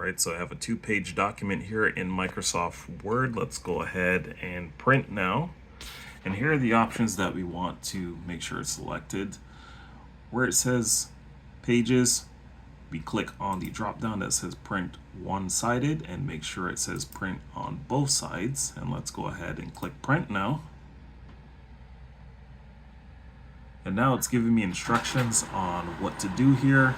right, so I have a 2-page document here in Microsoft Word. Let's go ahead and print now. And here are the options that we want to make sure it's selected. Where it says pages, we click on the drop down that says print one-sided and make sure it says print on both sides. And let's go ahead and click print now. And now it's giving me instructions on what to do here.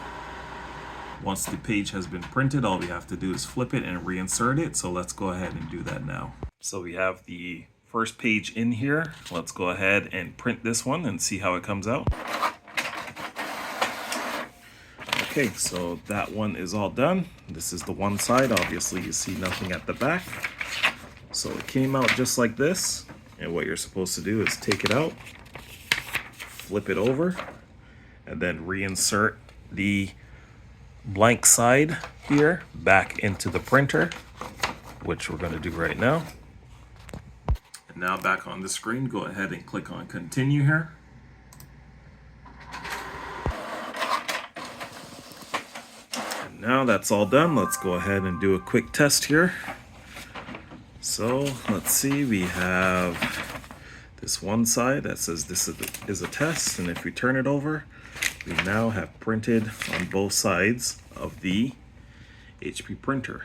Once the page has been printed, all we have to do is flip it and reinsert it. So let's go ahead and do that now. So we have the first page in here. Let's go ahead and print this one and see how it comes out. Okay, so that one is all done. This is the one side. Obviously, you see nothing at the back. So it came out just like this. And what you're supposed to do is take it out, flip it over, and then reinsert the blank side here back into the printer, which we're going to do right now. And now back on the screen, go ahead and click on continue here. And now that's all done. Let's go ahead and do a quick test here. So let's see, we have this one side that says this is a test, and if we turn it over, we now have printed on both sides of the HP printer.